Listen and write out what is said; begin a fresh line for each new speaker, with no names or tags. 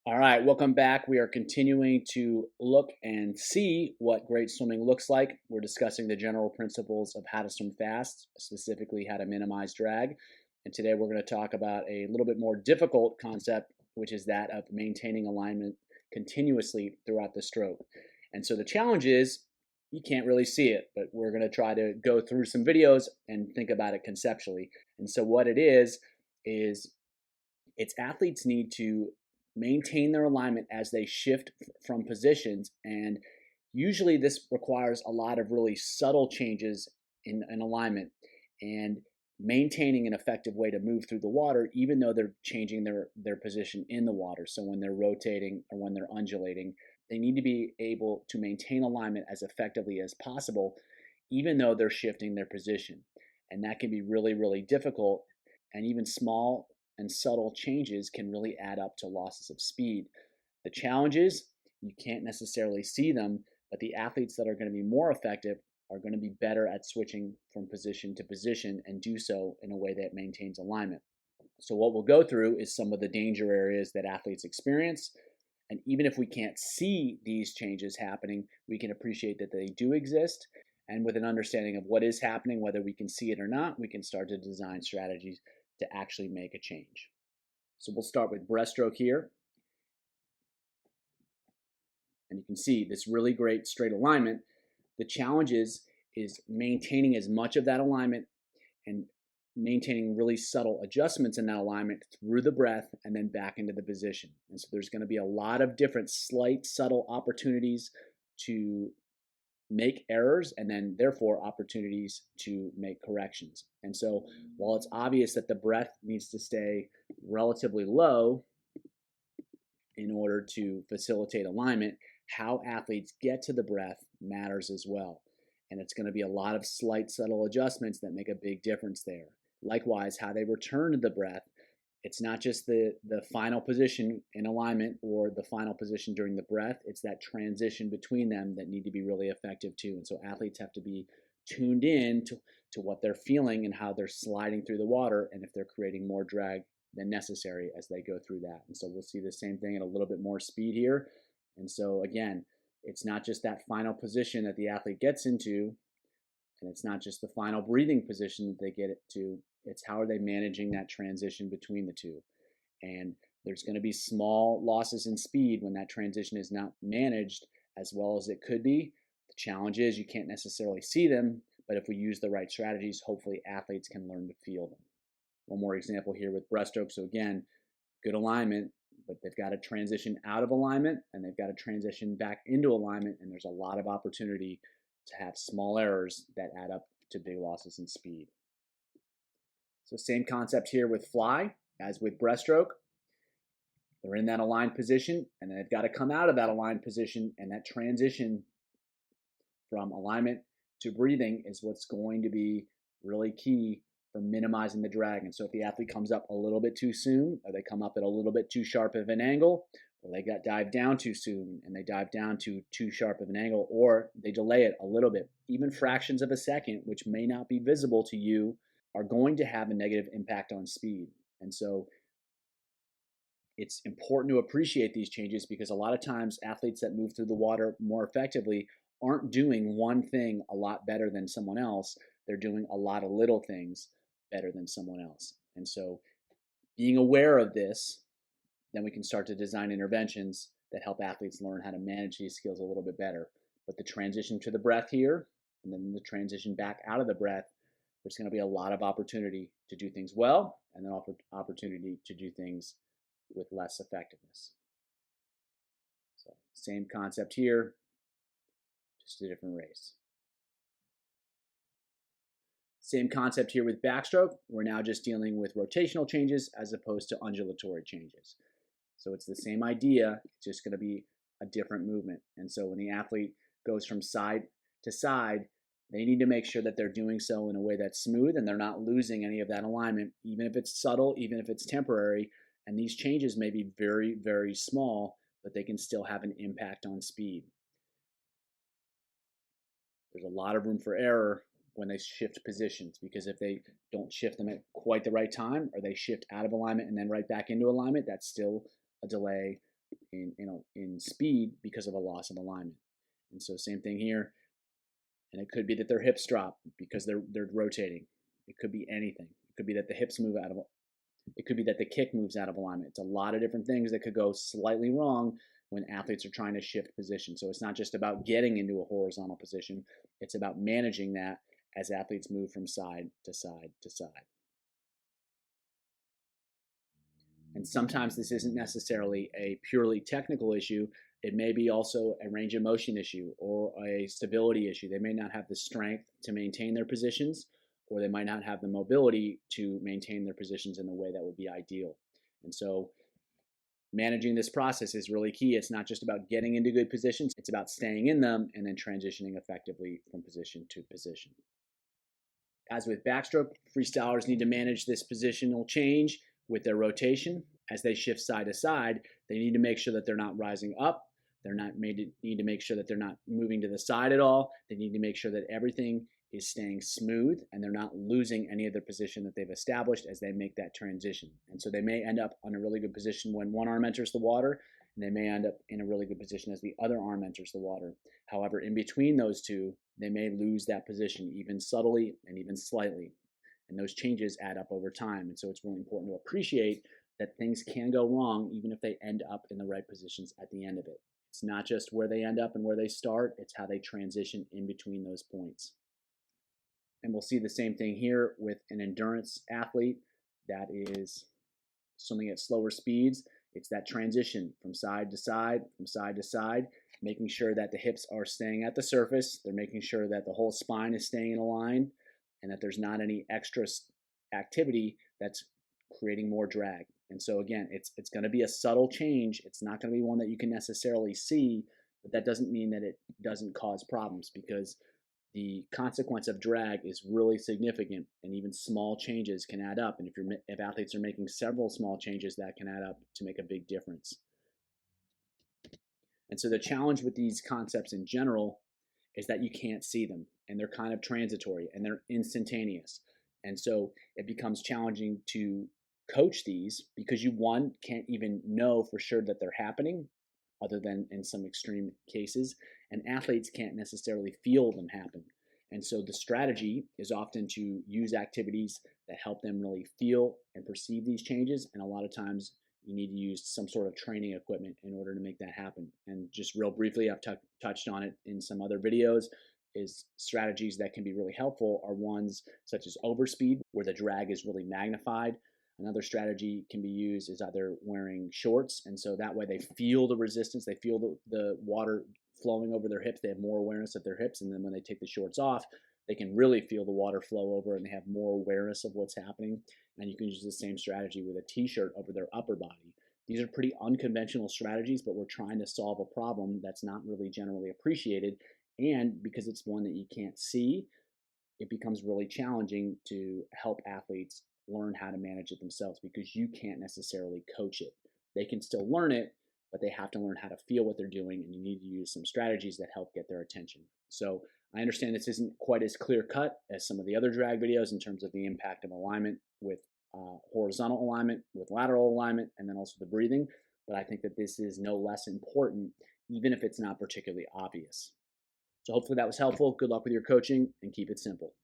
All right, welcome back. We are continuing to look and see what great swimming looks like. We're discussing the general principles of how to swim fast, specifically how to minimize drag. And today we're going to talk about a little bit more difficult concept, which is that of maintaining alignment continuously throughout the stroke. And so the challenge is you can't really see it, but we're going to try to go through some videos and think about it conceptually. And so what it is it's athletes need to maintain their alignment as they shift from positions. And usually this requires a lot of really subtle changes in alignment and maintaining an effective way to move through the water, even though they're changing their position in the water. So when they're rotating or when they're undulating, they need to be able to maintain alignment as effectively as possible, even though they're shifting their position. And that can be really, really difficult. And even small and subtle changes can really add up to losses of speed. The challenge is you can't necessarily see them, but the athletes that are going to be more effective are going to be better at switching from position to position and do so in a way that maintains alignment. So what we'll go through is some of the danger areas that athletes experience. And even if we can't see these changes happening, we can appreciate that they do exist. And with an understanding of what is happening, whether we can see it or not, we can start to design strategies to actually make a change. So we'll start with breaststroke here. And you can see this really great straight alignment. The challenge is maintaining as much of that alignment and maintaining really subtle adjustments in that alignment through the breath and then back into the position. And so there's going to be a lot of different slight, subtle opportunities to make errors and then therefore opportunities to make corrections. And so while it's obvious that the breath needs to stay relatively low in order to facilitate alignment, how athletes get to the breath matters as well. And it's going to be a lot of slight, subtle adjustments that make a big difference there. Likewise, how they return to the breath. It's not just the final position in alignment or the final position during the breath. It's that transition between them that need to be really effective too. And so athletes have to be tuned in to what they're feeling and how they're sliding through the water and if they're creating more drag than necessary as they go through that. And so we'll see the same thing at a little bit more speed here. And so again, it's not just that final position that the athlete gets into, and it's not just the final breathing position that they get it to, it's how are they managing that transition between the two. And there's going to be small losses in speed when that transition is not managed as well as it could be. The challenge is you can't necessarily see them, but if we use the right strategies, hopefully athletes can learn to feel them. One more example here with breaststroke. So again, good alignment, but they've got to transition out of alignment and they've got to transition back into alignment, and there's a lot of opportunity to have small errors that add up to big losses in speed. So same concept here with fly as with breaststroke. They're in that aligned position and then they've got to come out of that aligned position, and that transition from alignment to breathing is what's going to be really key for minimizing the drag. And so if the athlete comes up a little bit too soon, or they come up at a little bit too sharp of an angle, or they got dived down too soon and they dive down to too sharp of an angle, or they delay it a little bit, even fractions of a second, which may not be visible to you, are going to have a negative impact on speed. And so it's important to appreciate these changes because a lot of times athletes that move through the water more effectively aren't doing one thing a lot better than someone else. They're doing a lot of little things better than someone else. And so being aware of this, then we can start to design interventions that help athletes learn how to manage these skills a little bit better. But the transition to the breath here, and then the transition back out of the breath, there's going to be a lot of opportunity to do things well, and then opportunity to do things with less effectiveness. So same concept here, just a different race. Same concept here with backstroke. We're now just dealing with rotational changes as opposed to undulatory changes. So it's the same idea, it's just going to be a different movement. And so when the athlete goes from side to side, they need to make sure that they're doing so in a way that's smooth and they're not losing any of that alignment, even if it's subtle, even if it's temporary. And these changes may be very, very small, but they can still have an impact on speed. There's a lot of room for error when they shift positions, because if they don't shift them at quite the right time, or they shift out of alignment and then right back into alignment, that's still a delay in speed because of a loss of alignment. And so same thing here. And it could be that their hips drop because they're rotating. It could be anything. It could be that the hips move out of. It could be that the kick moves out of alignment. It's a lot of different things that could go slightly wrong when athletes are trying to shift position. So it's not just about getting into a horizontal position. It's about managing that as athletes move from side to side to side. And sometimes this isn't necessarily a purely technical issue. It may be also a range of motion issue or a stability issue. They may not have the strength to maintain their positions, or they might not have the mobility to maintain their positions in the way that would be ideal. And so managing this process is really key. It's not just about getting into good positions, it's about staying in them and then transitioning effectively from position to position. As with backstroke, freestylers need to manage this positional change with their rotation. As they shift side to side, they need to make sure that they're not rising up. Need to make sure that they're not moving to the side at all. They need to make sure that everything is staying smooth and they're not losing any of their position that they've established as they make that transition. And so they may end up on a really good position when one arm enters the water, and they may end up in a really good position as the other arm enters the water. However, in between those two, they may lose that position even subtly and even slightly. And those changes add up over time. And so it's really important to appreciate that things can go wrong even if they end up in the right positions at the end of it. It's not just where they end up and where they start, it's how they transition in between those points. And we'll see the same thing here with an endurance athlete that is swimming at slower speeds. It's that transition from side to side, from side to side, making sure that the hips are staying at the surface. They're making sure that the whole spine is staying in a line and that there's not any extra activity that's creating more drag. And so again, it's going to be a subtle change. It's not going to be one that you can necessarily see, but that doesn't mean that it doesn't cause problems, because the consequence of drag is really significant, and even small changes can add up. And if athletes are making several small changes, that can add up to make a big difference. And so the challenge with these concepts in general is that you can't see them, and they're kind of transitory and they're instantaneous. And so it becomes challenging to coach these because you, one, can't even know for sure that they're happening, other than in some extreme cases, and athletes can't necessarily feel them happen. And so the strategy is often to use activities that help them really feel and perceive these changes, and a lot of times you need to use some sort of training equipment in order to make that happen. And just real briefly, I've touched on it in some other videos, is strategies that can be really helpful are ones such as overspeed, where the drag is really magnified. Another strategy can be used is either wearing shorts, and so that way they feel the resistance, they feel the water flowing over their hips, they have more awareness of their hips, and then when they take the shorts off, they can really feel the water flow over and they have more awareness of what's happening. And you can use the same strategy with a t-shirt over their upper body. These are pretty unconventional strategies, but we're trying to solve a problem that's not really generally appreciated, and because it's one that you can't see, it becomes really challenging to help athletes learn how to manage it themselves, because you can't necessarily coach it. They can still learn it, but they have to learn how to feel what they're doing, and you need to use some strategies that help get their attention. So I understand this isn't quite as clear cut as some of the other drag videos in terms of the impact of alignment with horizontal alignment, with lateral alignment, and then also the breathing, but I think that this is no less important, even if it's not particularly obvious. So hopefully that was helpful. Good luck with your coaching, and keep it simple.